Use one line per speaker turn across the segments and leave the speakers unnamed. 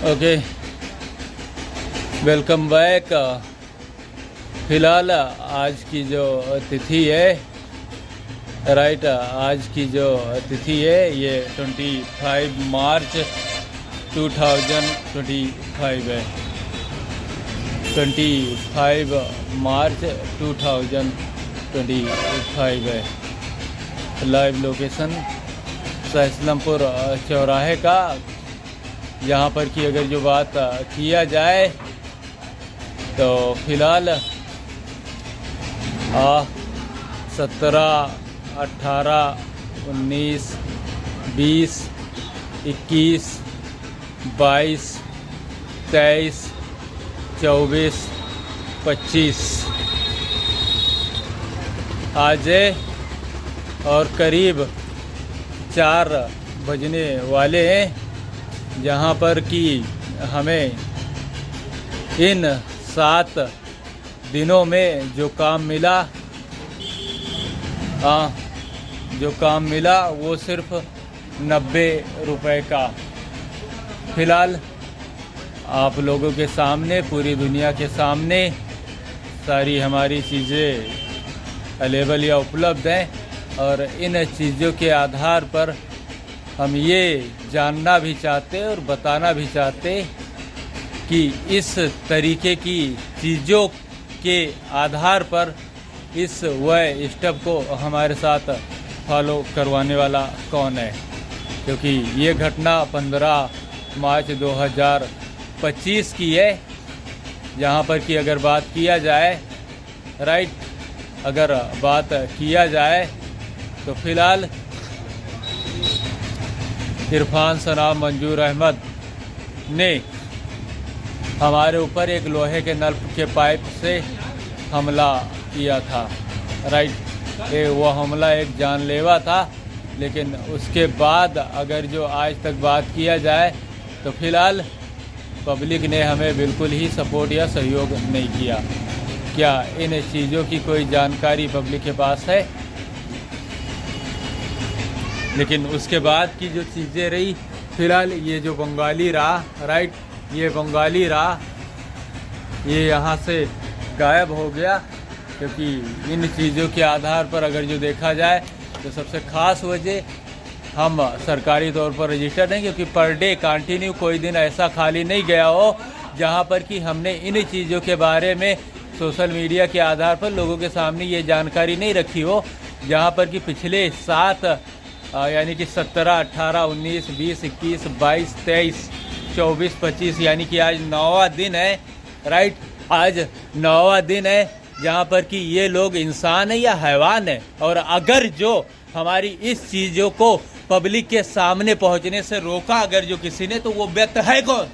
Okay, welcome back. फ़िलहाल आज की जो तिथि है राइट, आज की जो तिथि है ये 25 मार्च 2025 है। 25 मार्च 2025 है। लाइव लोकेशन सैसलमपुर चौराहे का, यहाँ पर की अगर जो बात किया जाए तो फ़िलहाल 17, 18, 19, 20, 21, 22, 23, 24, 25 आज है और करीब 4 बजने वाले हैं, जहाँ पर कि हमें इन 7 दिनों में जो काम मिला वो सिर्फ 90 रुपए का। फ़िलहाल आप लोगों के सामने, पूरी दुनिया के सामने सारी हमारी चीज़ें अवेलेबल या उपलब्ध हैं और इन चीज़ों के आधार पर हम ये जानना भी चाहते और बताना भी चाहते कि इस तरीके की चीज़ों के आधार पर इस वह स्टेप को हमारे साथ फॉलो करवाने वाला कौन है, क्योंकि ये घटना 15 मार्च 2025 की है। जहाँ पर कि अगर बात किया जाए राइट, अगर बात किया जाए तो फ़िलहाल इरफान सना मंजूर अहमद ने हमारे ऊपर एक लोहे के नल के पाइप से हमला किया था राइट। वो हमला एक जानलेवा था, लेकिन उसके बाद अगर जो आज तक बात किया जाए तो फ़िलहाल पब्लिक ने हमें बिल्कुल ही सपोर्ट या सहयोग नहीं किया। क्या इन चीज़ों की कोई जानकारी पब्लिक के पास है? लेकिन उसके बाद की जो चीज़ें रही, फ़िलहाल ये जो बंगाली रहा राइट, ये बंगाली रहा, ये यहाँ से गायब हो गया। क्योंकि इन चीज़ों के आधार पर अगर जो देखा जाए तो सबसे ख़ास वजह, हम सरकारी तौर पर रजिस्टर्ड हैं, क्योंकि पर डे कंटिन्यू कोई दिन ऐसा खाली नहीं गया हो जहाँ पर कि हमने इन चीज़ों के बारे में सोशल मीडिया के आधार पर लोगों के सामने ये जानकारी नहीं रखी हो। जहाँ पर कि पिछले 7 यानी कि 17, 18, 19, 20, 21, 22, 23, 24, 25 यानी कि आज 9वां दिन है राइट। आज 9वां दिन है जहाँ पर कि ये लोग इंसान है या हैवान है। और अगर जो हमारी इस चीज़ों को पब्लिक के सामने पहुँचने से रोका अगर जो किसी ने, तो वो व्यक्ति है कौन?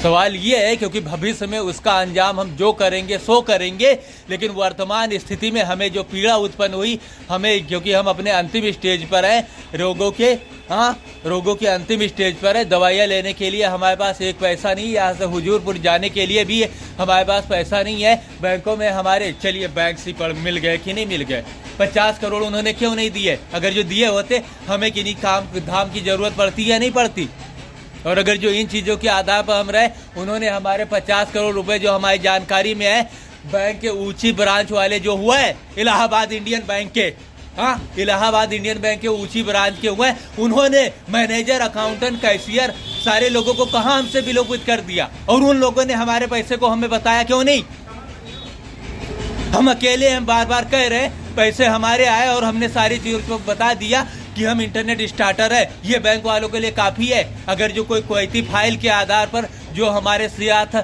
सवाल ये है, क्योंकि भविष्य में उसका अंजाम हम जो करेंगे सो करेंगे। लेकिन वर्तमान स्थिति में हमें जो पीड़ा उत्पन्न हुई, हमें क्योंकि हम अपने अंतिम स्टेज पर हैं, रोगों के अंतिम स्टेज पर है। दवाइयाँ लेने के लिए हमारे पास एक पैसा नहीं, यहाँ से हुजूरपुर जाने के लिए भी हमारे पास पैसा नहीं है। बैंकों में हमारे, चलिए बैंक से पर मिल गए कि नहीं मिल गए, 50 करोड़ उन्होंने क्यों नहीं दिए? अगर जो दिए होते हमें किन्हीं काम धाम की ज़रूरत पड़ती या नहीं पड़ती? और अगर जो इन चीज़ों के आधार पर हम रहे, उन्होंने हमारे 50 करोड़ रुपए जो हमारी जानकारी में है, बैंक के ऊंची ब्रांच वाले जो हुए इलाहाबाद इंडियन बैंक के, इलाहाबाद इंडियन बैंक के ऊंची ब्रांच के हुए, उन्होंने मैनेजर, अकाउंटेंट, कैशियर सारे लोगों को कहाँ हमसे विलोपित कर दिया। और उन लोगों ने हमारे पैसे को हमें बताया क्यों नहीं? हम अकेले, हम बार बार कह रहे पैसे हमारे आए और हमने सारी चीज़ों को बता दिया कि हम इंटरनेट स्टार्टर है, ये बैंक वालों के लिए काफ़ी है। अगर जो कोई कुवैती फाइल के आधार पर जो हमारे साथ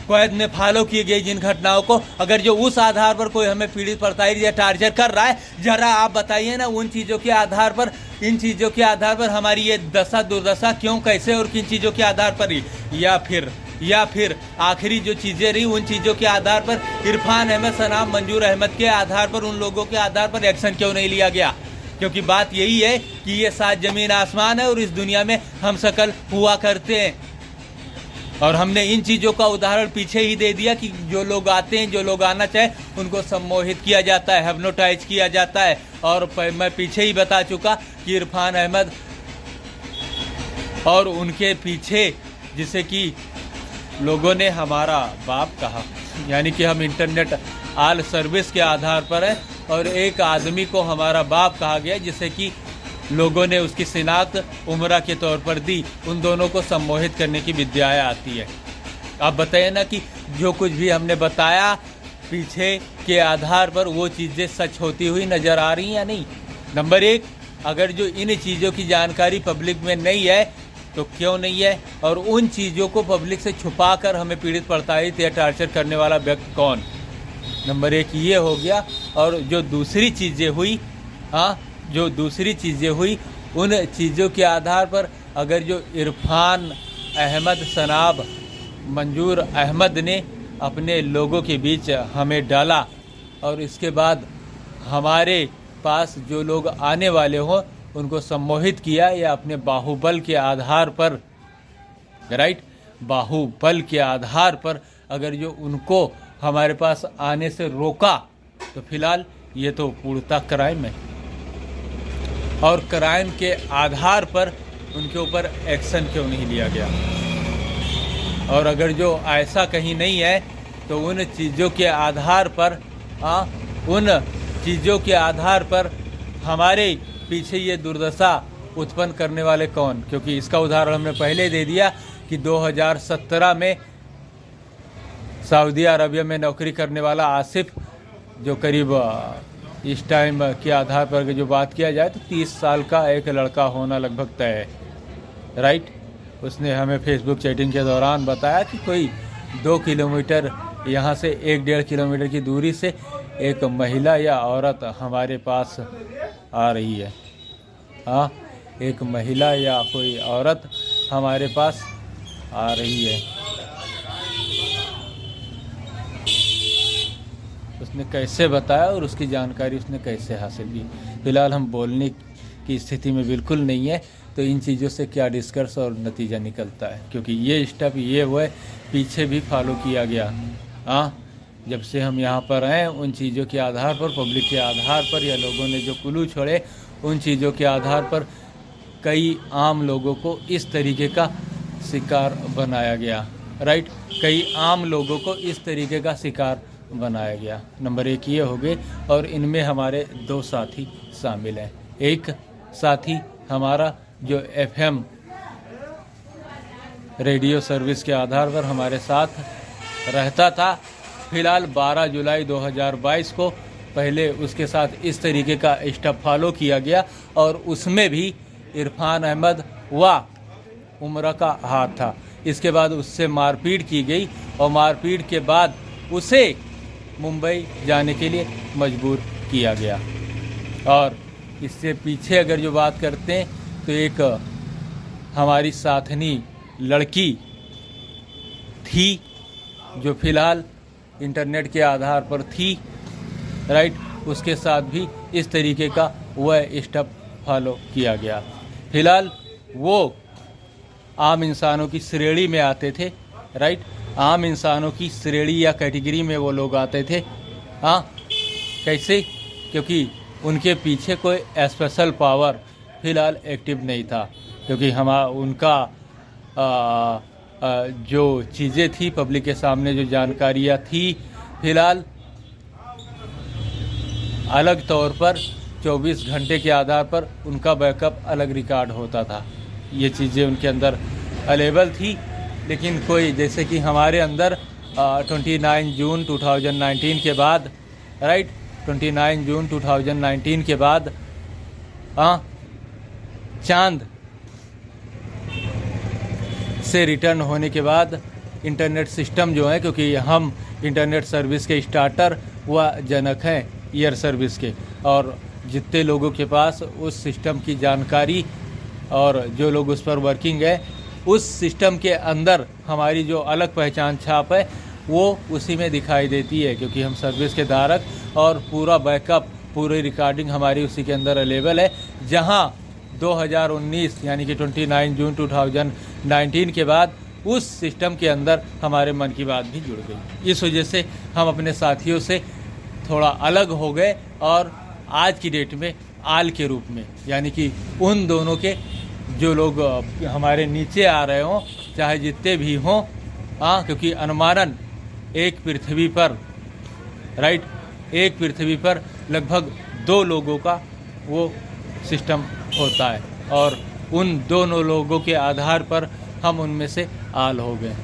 कुवैत में फॉलो की गई जिन घटनाओं को, अगर जो उस आधार पर कोई हमें पीड़ित, प्रताड़ित या टार्चर कर रहा है, जरा आप बताइए ना, उन चीज़ों के आधार पर, इन चीज़ों के आधार पर हमारी ये दशा दुर्दशा क्यों, कैसे और किन चीज़ों के आधार पर ही, या फिर आखिरी जो चीज़ें रही उन चीज़ों के आधार पर इरफान अहमद, सना मंजूर अहमद के आधार पर, उन लोगों के आधार पर एक्शन क्यों नहीं लिया गया? क्योंकि बात यही है कि ये 7 ज़मीन आसमान है और इस दुनिया में हम सकल हुआ करते हैं। और हमने इन चीज़ों का उदाहरण पीछे ही दे दिया कि जो लोग आते हैं, जो लोग आना चाहे, उनको सम्मोहित किया जाता है, हिप्नोटाइज किया जाता है। और मैं पीछे ही बता चुका कि इरफान अहमद और उनके पीछे जिसे कि लोगों ने हमारा बाप कहा, यानी कि हम इंटरनेट ऑल सर्विस के आधार पर है, और एक आदमी को हमारा बाप कहा गया जिसे कि लोगों ने उसकी शिनाख्त उम्रा के तौर पर दी। उन दोनों को सम्मोहित करने की विद्याएं आती है। आप बताइए ना कि जो कुछ भी हमने बताया पीछे के आधार पर वो चीज़ें सच होती हुई नज़र आ रही हैं या नहीं। नंबर एक, अगर जो इन चीज़ों की जानकारी पब्लिक में नहीं है तो क्यों नहीं है, और उन चीज़ों को पब्लिक से छुपा कर हमें पीड़ित प्रताड़ित या टार्चर करने वाला व्यक्ति कौन। नंबर एक ये हो गया। और जो दूसरी चीज़ें हुई, जो दूसरी चीज़ें हुई उन चीज़ों के आधार पर अगर जो इरफान अहमद सनाब मंजूर अहमद ने अपने लोगों के बीच हमें डाला, और इसके बाद हमारे पास जो लोग आने वाले हों उनको सम्मोहित किया, या अपने बाहुबल के आधार पर, राइट, बाहुबल के आधार पर अगर जो उनको हमारे पास आने से रोका, तो फिलहाल ये तो पूर्णतः क्राइम है। और क्राइम के आधार पर उनके ऊपर एक्शन क्यों नहीं लिया गया। और अगर जो ऐसा कहीं नहीं है तो उन चीज़ों के आधार पर उन चीज़ों के आधार पर हमारे पीछे ये दुर्दशा उत्पन्न करने वाले कौन। क्योंकि इसका उदाहरण हमने पहले दे दिया कि 2017 में सऊदी अरबिया में नौकरी करने वाला आसिफ, जो करीब इस टाइम के आधार पर जो बात किया जाए तो 30 साल का एक लड़का होना लगभग तय है, राइट। उसने हमें फेसबुक चैटिंग के दौरान बताया कि कोई 2 किलोमीटर यहाँ से 1-1.5 किलोमीटर की दूरी से एक महिला या औरत हमारे पास आ रही है। एक महिला या कोई औरत हमारे पास आ रही है। उसने कैसे बताया और उसकी जानकारी उसने कैसे हासिल की। फिलहाल हम बोलने की स्थिति में बिल्कुल नहीं है, तो इन चीज़ों से क्या डिस्कर्स और नतीजा निकलता है, क्योंकि ये स्टेप ये हुआ पीछे भी फॉलो किया गया। जब से हम यहाँ पर हैं उन चीज़ों के आधार पर, पब्लिक के आधार पर, या लोगों ने जो कुल्लू छोड़े उन चीज़ों के आधार पर कई आम लोगों को इस तरीके का शिकार बनाया गया, राइट। कई आम लोगों को इस तरीके का शिकार बनाया गया। नंबर 1 ये हो गए, और इनमें हमारे 2 साथी शामिल हैं। एक साथी हमारा जो FM रेडियो सर्विस के आधार पर हमारे साथ रहता था, फिलहाल 12 जुलाई 2022 को पहले उसके साथ इस तरीके का स्टेप फॉलो किया गया, और उसमें भी इरफान अहमद व उम्र का हाथ था। इसके बाद उससे मारपीट की गई, और मारपीट के बाद उसे मुंबई जाने के लिए मजबूर किया गया। और इससे पीछे अगर जो बात करते हैं तो एक हमारी साथनी लड़की थी जो फिलहाल इंटरनेट के आधार पर थी, राइट। उसके साथ भी इस तरीके का वह स्टेप फॉलो किया गया। फिलहाल वो आम इंसानों की श्रेणी में आते थे, राइट। आम इंसानों की श्रेणी या कैटेगरी में वो लोग आते थे। कैसे? क्योंकि उनके पीछे कोई स्पेशल पावर फिलहाल एक्टिव नहीं था, क्योंकि उनका जो चीज़ें थी पब्लिक के सामने, जो जानकारियाँ थी, फिलहाल अलग तौर पर 24 घंटे के आधार पर उनका बैकअप अलग रिकॉर्ड होता था। ये चीज़ें उनके अंदर अवेलेबल थी, लेकिन कोई, जैसे कि हमारे अंदर 29 जून 2019 के बाद, राइट, 29 जून 2019 के बाद चांद से रिटर्न होने के बाद इंटरनेट सिस्टम जो है, क्योंकि हम इंटरनेट सर्विस के स्टार्टर व जनक हैं एयर सर्विस के, और जितने लोगों के पास उस सिस्टम की जानकारी और जो लोग उस पर वर्किंग है, उस सिस्टम के अंदर हमारी जो अलग पहचान छाप है वो उसी में दिखाई देती है, क्योंकि हम सर्विस के धारक, और पूरा बैकअप, पूरी रिकॉर्डिंग हमारी उसी के अंदर अवेलेबल है। जहां 2019 यानी कि 29 जून 2019 के बाद उस सिस्टम के अंदर हमारे मन की बात भी जुड़ गई। इस वजह से हम अपने साथियों से थोड़ा अलग हो गए, और आज की डेट में आल के रूप में, यानी कि उन दोनों के जो लोग हमारे नीचे आ रहे हों, चाहे जितने भी हों, क्योंकि अनुमानन एक पृथ्वी पर, राइट, एक पृथ्वी पर लगभग 2 लोगों का वो सिस्टम होता है, और उन दोनों लोगों के आधार पर हम उनमें से आल हो गए।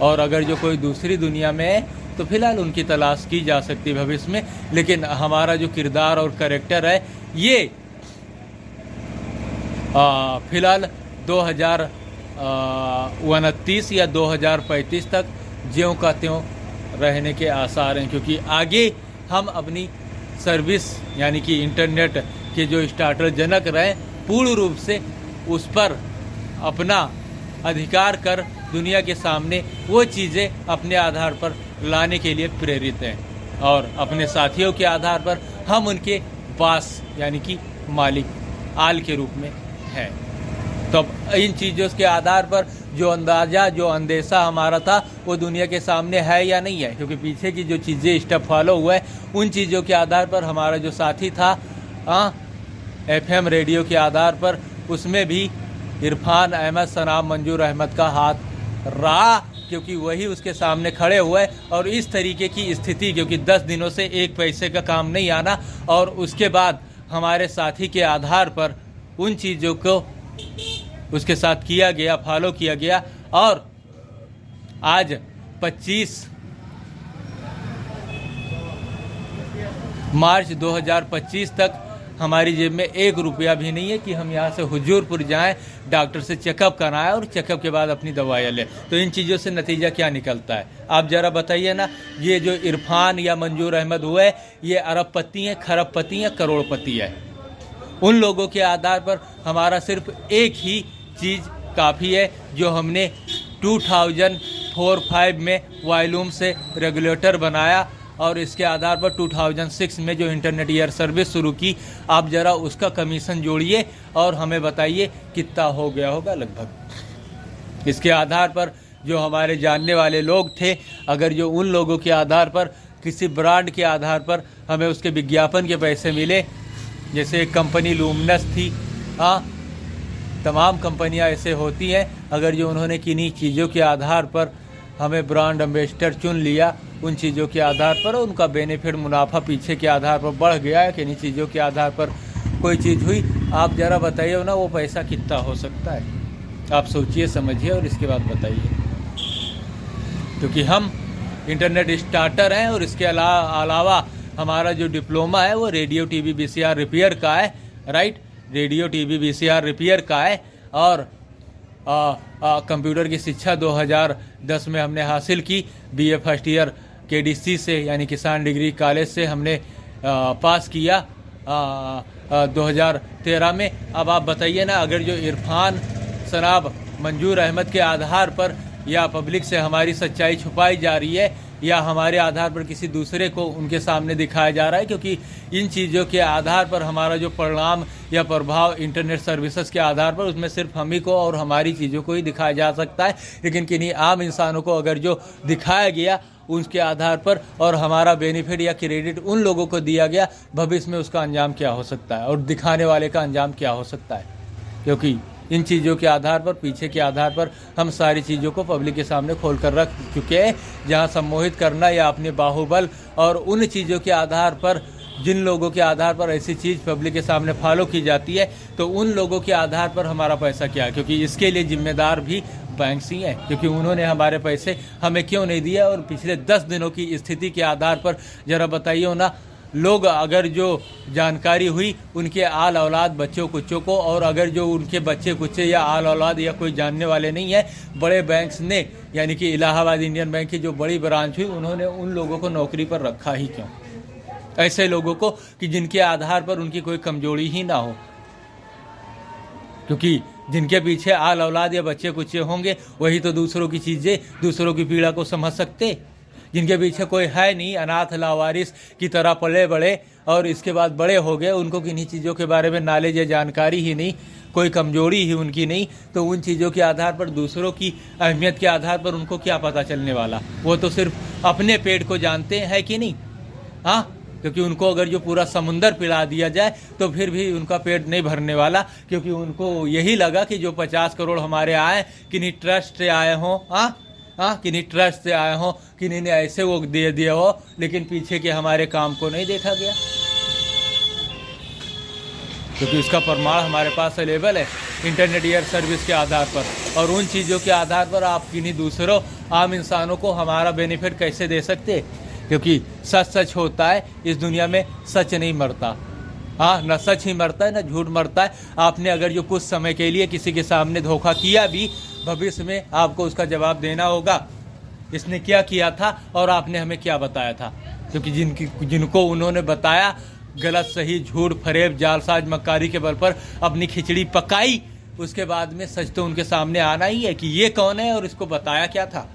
और अगर जो कोई दूसरी दुनिया में है तो फिलहाल उनकी तलाश की जा सकती है भविष्य में, लेकिन हमारा जो किरदार और कैरेक्टर है ये फिलहाल 2029 या 2035 तक ज्यों का त्यों रहने के आसार हैं, क्योंकि आगे हम अपनी सर्विस यानी कि इंटरनेट के जो स्टार्टर जनक रहे पूर्ण रूप से उस पर अपना अधिकार कर दुनिया के सामने वो चीज़ें अपने आधार पर लाने के लिए प्रेरित हैं, और अपने साथियों के आधार पर हम उनके पास यानी कि मालिक आल के रूप में हैं। तो अब इन चीज़ों के आधार पर जो अंदाज़ा, जो अंदेशा हमारा था वो दुनिया के सामने है या नहीं है, क्योंकि पीछे की जो चीज़ें स्टेप फॉलो हुआ है उन चीज़ों के आधार पर हमारा जो साथी था FM रेडियो के आधार पर, उसमें भी इरफान अहमद सनाम मंजूर अहमद का हाथ रहा, क्योंकि वही उसके सामने खड़े हुए। और इस तरीके की स्थिति, क्योंकि 10 दिनों से 1 पैसे का काम नहीं आना, और उसके बाद हमारे साथी के आधार पर उन चीज़ों को उसके साथ किया गया, फॉलो किया गया, और आज 25 मार्च 2025 तक हमारी जेब में 1 रुपया भी नहीं है कि हम यहाँ से हुजूरपुर जाएं, डॉक्टर से चेकअप कराएं और चेकअप के बाद अपनी दवाइयाँ लें। तो इन चीज़ों से नतीजा क्या निकलता है आप ज़रा बताइए ना। ये जो इरफान या मंजूर अहमद हुए, ये अरबपति हैं, खरबपति हैं, करोड़पति है। उन लोगों के आधार पर हमारा सिर्फ एक ही चीज़ काफ़ी है, जो हमने 2004-5 में वॉल्यूम से रेगुलेटर बनाया, और इसके आधार पर 2006 में जो इंटरनेट ईयर सर्विस शुरू की। आप ज़रा उसका कमीशन जोड़िए और हमें बताइए कितना हो गया होगा लगभग। इसके आधार पर जो हमारे जानने वाले लोग थे, अगर जो उन लोगों के आधार पर किसी ब्रांड के आधार पर हमें उसके विज्ञापन के पैसे मिले, जैसे एक कंपनी लूमिनस थी, तमाम कंपनियां ऐसे होती हैं, अगर जो उन्होंने किन्हीं चीज़ों के आधार पर हमें ब्रांड एम्बेसडर चुन लिया, उन चीज़ों के आधार पर उनका बेनिफिट, मुनाफा पीछे के आधार पर बढ़ गया है, किन्हीं चीज़ों के आधार पर कोई चीज़ हुई, आप ज़रा बताइए ना वो पैसा कितना हो सकता है। आप सोचिए, समझिए और इसके बाद बताइए, क्योंकि हम इंटरनेट स्टार्टर हैं, और इसके अलावा हमारा जो डिप्लोमा है वो रेडियो TV VCR रिपेयर का है, right, radio TV VCR repair का है, और कंप्यूटर की शिक्षा 2010 में हमने हासिल की। BA फर्स्ट ईयर KDC से यानी किसान डिग्री कॉलेज से हमने पास किया 2013 में। अब आप बताइए ना, अगर जो इरफान सनाब मंजूर अहमद के आधार पर या पब्लिक से हमारी सच्चाई छुपाई जा रही है, या हमारे आधार पर किसी दूसरे को उनके सामने दिखाया जा रहा है, क्योंकि इन चीज़ों के आधार पर हमारा जो परिणाम या प्रभाव इंटरनेट सर्विसेज के आधार पर, उसमें सिर्फ हम ही को और हमारी चीज़ों को ही दिखाया जा सकता है, लेकिन किन्हीं आम इंसानों को अगर जो दिखाया गया उसके आधार पर और हमारा बेनिफिट या क्रेडिट उन लोगों को दिया गया, भविष्य में उसका अंजाम क्या हो सकता है और दिखाने वाले का अंजाम क्या हो सकता है। क्योंकि इन चीज़ों के आधार पर, पीछे के आधार पर हम सारी चीज़ों को पब्लिक के सामने खोल कर रख चुके हैं, जहां सम्मोहित करना या अपने बाहुबल और उन चीज़ों के आधार पर, जिन लोगों के आधार पर ऐसी चीज़ पब्लिक के सामने फॉलो की जाती है, तो उन लोगों के आधार पर हमारा पैसा क्या है, क्योंकि इसके लिए जिम्मेदार भी बैंक्स ही हैं, क्योंकि उन्होंने हमारे पैसे हमें क्यों नहीं दिया। और पिछले 10 दिनों की स्थिति के आधार पर ज़रा बताइए ना, लोग अगर जो जानकारी हुई उनके आल औलाद बच्चों कुच्चों को, और अगर जो उनके बच्चे कुच्चे या आल औलाद या कोई जानने वाले नहीं है, बड़े बैंक्स ने यानी कि इलाहाबाद इंडियन बैंक की जो बड़ी ब्रांच हुई, उन्होंने उन लोगों को नौकरी पर रखा ही क्यों? ऐसे लोगों को कि जिनके आधार पर उनकी कोई कमजोरी ही ना हो, क्योंकि जिनके पीछे आल औलाद या बच्चे कुच्चे होंगे वही तो दूसरों की चीज़ें, दूसरों की पीड़ा को समझ सकते। जिनके पीछे कोई है नहीं, अनाथ लावारिस की तरह पले बड़े और इसके बाद बड़े हो गए, उनको किन्हीं चीज़ों के बारे में नॉलेज या जानकारी ही नहीं, कोई कमजोरी ही उनकी नहीं, तो उन चीज़ों के आधार पर, दूसरों की अहमियत के आधार पर उनको क्या पता चलने वाला? वो तो सिर्फ अपने पेट को जानते हैं कि नहीं। हाँ, क्योंकि उनको अगर जो पूरा समुंदर पिला दिया जाए तो फिर भी उनका पेट नहीं भरने वाला, क्योंकि उनको यही लगा कि जो 50 करोड़ हमारे आए किन्हीं ट्रस्ट से आए हों, किन्हीं ट्रस्ट से आए हों, किन्हीं ने ऐसे वो दे दिए हो, लेकिन पीछे के हमारे काम को नहीं देखा गया। क्योंकि इसका प्रमाण हमारे पास अवेलेबल है इंटरनेट एयर सर्विस के आधार पर, और उन चीज़ों के आधार पर आप किन्हीं दूसरों आम इंसानों को हमारा बेनिफिट कैसे दे सकते? क्योंकि सच सच होता है इस दुनिया में, सच नहीं मरता। न सच ही मरता है, न झूठ मरता है। आपने अगर जो कुछ समय के लिए किसी के सामने धोखा किया भी, भविष्य में आपको उसका जवाब देना होगा, इसने क्या किया था और आपने हमें क्या बताया था। क्योंकि जिनको उन्होंने बताया, गलत सही झूठ फरेब जालसाज मक्कारी के बल पर अपनी खिचड़ी पकाई, उसके बाद में सच तो उनके सामने आना ही है कि ये कौन है और इसको बताया क्या था।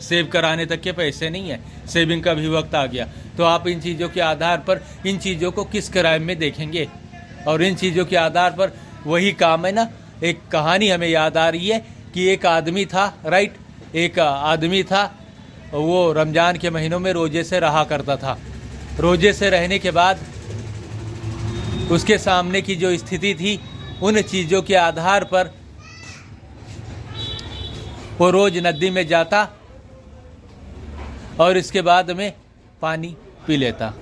सेव कराने तक के पैसे नहीं है, सेविंग का भी वक्त आ गया। तो आप इन चीज़ों के आधार पर इन चीज़ों को किस क्राइम में देखेंगे? और इन चीज़ों के आधार पर वही काम है ना। एक कहानी हमें याद आ रही है कि एक आदमी था, राइट, एक आदमी था, वो रमज़ान के महीनों में रोजे से रहा करता था। रोजे से रहने के बाद उसके सामने की जो स्थिति थी, उन चीज़ों के आधार पर वो रोज नदी में जाता और इसके बाद में पानी पी लेता,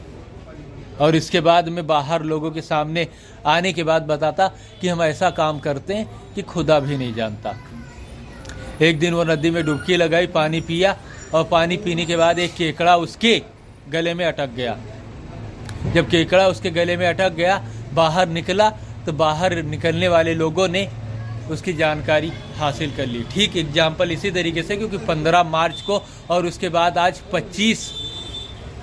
और इसके बाद में बाहर लोगों के सामने आने के बाद बताता कि हम ऐसा काम करते हैं कि खुदा भी नहीं जानता। एक दिन वो नदी में डुबकी लगाई, पानी पिया, और पानी पीने के बाद एक केकड़ा उसके गले में अटक गया। जब केकड़ा उसके गले में अटक गया, बाहर निकला, तो बाहर निकलने वाले लोगों ने उसकी जानकारी हासिल कर ली। ठीक एग्जाम्पल इसी तरीके से, क्योंकि 15 मार्च को और उसके बाद आज 25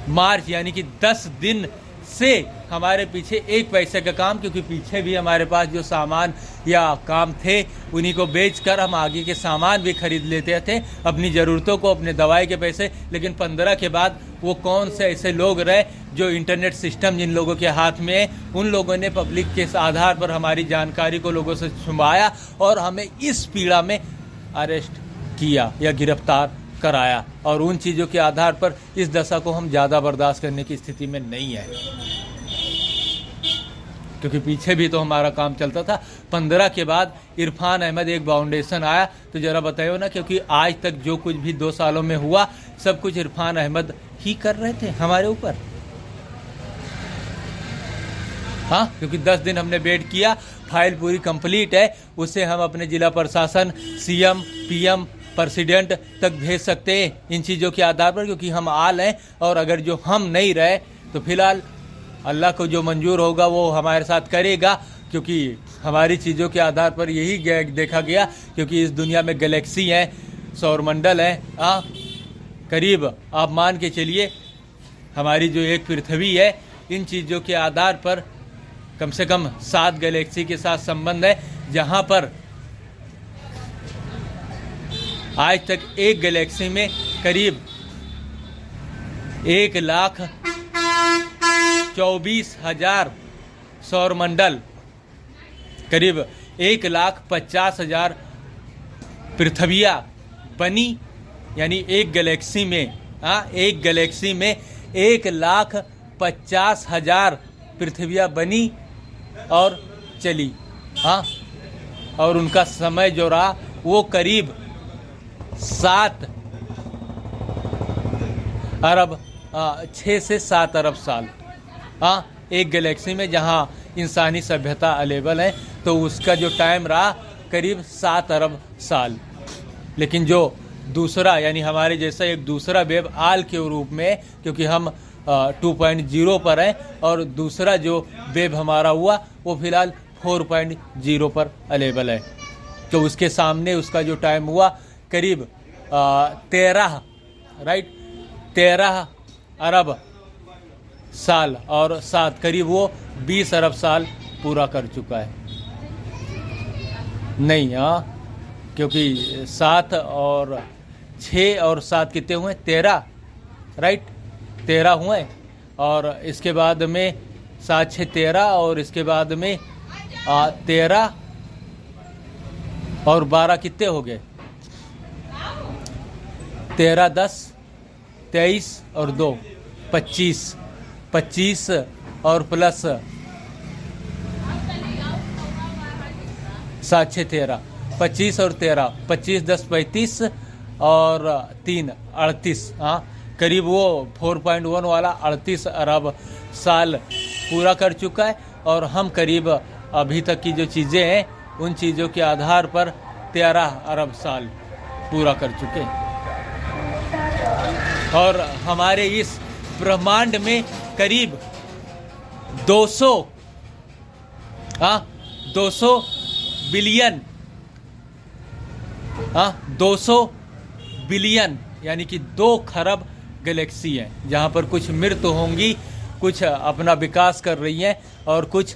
मार्च यानी कि 10 दिन से हमारे पीछे एक पैसे का काम, क्योंकि पीछे भी हमारे पास जो सामान या काम थे उन्हीं को बेचकर हम आगे के सामान भी खरीद लेते थे, अपनी ज़रूरतों को, अपने दवाई के पैसे। लेकिन 15 के बाद वो कौन से ऐसे लोग रहे जो इंटरनेट सिस्टम जिन लोगों के हाथ में है, उन लोगों ने पब्लिक के आधार पर हमारी जानकारी को लोगों से छुपाया और हमें इस पीड़ा में अरेस्ट किया या गिरफ्तार कराया। और उन चीज़ों के आधार पर इस दशा को हम ज़्यादा बर्दाश्त करने की स्थिति में नहीं है, क्योंकि पीछे भी तो हमारा काम चलता था। 15 के बाद इरफान अहमद एक फाउंडेशन आया, तो ज़रा बताइए ना, क्योंकि आज तक जो कुछ भी 2 सालों में हुआ सब कुछ इरफान अहमद ही कर रहे थे हमारे ऊपर। क्योंकि 10 दिन हमने वेट किया, फाइल पूरी कंप्लीट है, उससे हम अपने ज़िला प्रशासन, सीएम, पीएम, प्रेसिडेंट तक भेज सकते हैं इन चीज़ों के आधार पर, क्योंकि हम आल हैं। और अगर जो हम नहीं रहे तो फिलहाल अल्लाह को जो मंजूर होगा वो हमारे साथ करेगा, क्योंकि हमारी चीज़ों के आधार पर यही देखा गया। क्योंकि इस दुनिया में गैलेक्सी हैं, सौरमंडल हैं, करीब आप मान के चलिए हमारी जो एक पृथ्वी है, इन चीज़ों के आधार पर कम से कम 7 गैलेक्सी के साथ संबंध है, जहाँ पर आज तक एक गैलेक्सी में करीब 1,24,000 सौरमंडल, करीब 1,50,000 पृथ्वियाँ बनी। यानी एक गैलेक्सी में 1,50,000 पृथ्वियाँ बनी और चली। और उनका समय जो रहा वो करीब 7 अरब 6 से 7 अरब साल। एक गैलेक्सी में जहाँ इंसानी सभ्यता अवेलेबल है, तो उसका जो टाइम रहा करीब 7 अरब साल। लेकिन जो दूसरा यानी हमारे जैसा एक दूसरा वेब आल के रूप में, क्योंकि हम 2.0 पर हैं, और दूसरा जो वेब हमारा हुआ वो फिलहाल 4.0 पर अवेलेबल है। तो उसके सामने उसका जो टाइम हुआ करीब 13 अरब साल और 7 करीब वो 20 अरब साल पूरा कर चुका है। नहीं, क्योंकि 7 और 6 और 7 कितने हुए? 13, राइट, 13 हुए। और इसके बाद में 7 6 13, और इसके बाद में 13 और 12 कितने हो गए? 13, 10, 23 और 2 25, 25 और प्लस 7, 6, 13, 25 और 13, 25, 10, 35 और 3, 38। हाँ, करीब वो 4.1 वाला 38 अरब साल पूरा कर चुका है। और हम करीब अभी तक की जो चीज़ें हैं उन चीज़ों के आधार पर 13 अरब साल पूरा कर चुके हैं। और हमारे इस ब्रह्मांड में करीब 200 बिलियन 200 बिलियन यानी कि 2 खरब गैलेक्सी हैं, जहाँ पर कुछ मृत होंगी, कुछ अपना विकास कर रही हैं और कुछ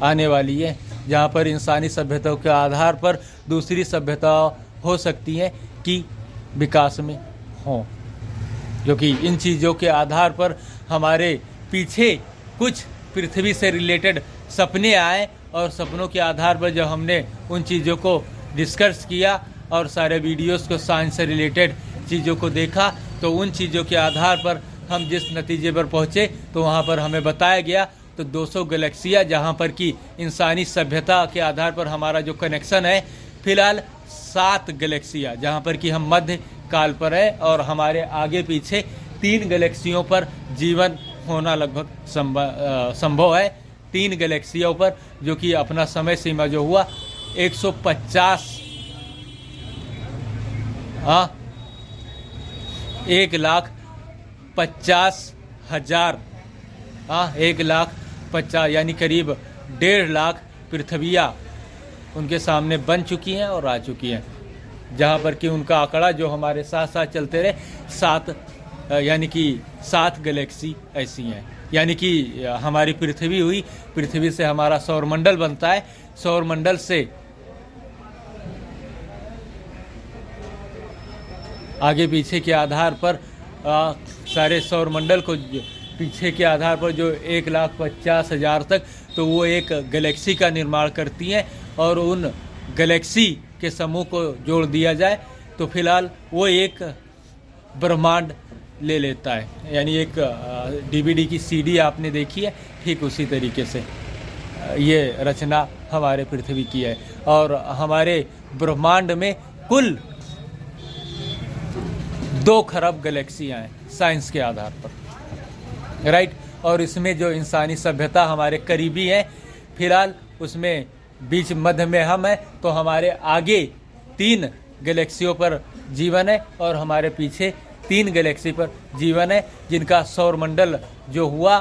आने वाली है, जहाँ पर इंसानी सभ्यताओं के आधार पर दूसरी सभ्यता हो सकती हैं कि विकास में हों। क्योंकि इन चीज़ों के आधार पर हमारे पीछे कुछ पृथ्वी से रिलेटेड सपने आए और सपनों के आधार पर जब हमने उन चीज़ों को डिस्कस किया और सारे वीडियोस को साइंस से रिलेटेड चीज़ों को देखा, तो उन चीज़ों के आधार पर हम जिस नतीजे पर पहुँचे तो वहाँ पर हमें बताया गया तो 200 गैलेक्सियाँ, जहाँ पर कि इंसानी सभ्यता के आधार पर हमारा जो कनेक्शन है फिलहाल 7 गैलेक्सियाँ, जहाँ पर कि हम मध्य काल पर है और हमारे आगे पीछे 3 गैलेक्सियों पर जीवन होना लगभग संभव है। 3 गैलेक्सियों पर जो कि अपना समय सीमा जो हुआ 150 1,50,000 1,50,000 यानी करीब 1.5 लाख पृथ्वियाँ उनके सामने बन चुकी हैं और आ चुकी हैं, जहाँ पर कि उनका आंकड़ा जो हमारे साथ साथ चलते रहे 7 यानी कि 7 गैलेक्सी ऐसी हैं। यानी कि हमारी पृथ्वी हुई, पृथ्वी से हमारा सौरमंडल बनता है, सौरमंडल से आगे पीछे के आधार पर सारे सौरमंडल को पीछे के आधार पर जो 1,50,000 तक, तो वो एक गैलेक्सी का निर्माण करती हैं और उन गैलेक्सी के समूह को जोड़ दिया जाए तो फिलहाल वो एक ब्रह्मांड ले लेता है। यानी एक डीवीडी की सीडी आपने देखी है, ठीक उसी तरीके से ये रचना हमारे पृथ्वी की है। और हमारे ब्रह्मांड में कुल 2 खरब गैलेक्सियाँ हैं साइंस के आधार पर, राइट। और इसमें जो इंसानी सभ्यता हमारे करीबी है फिलहाल उसमें बीच मध्य में हम हैं, तो हमारे आगे 3 गैलेक्सियों पर जीवन है और हमारे पीछे 3 गैलेक्सी पर जीवन है, जिनका सौरमंडल जो हुआ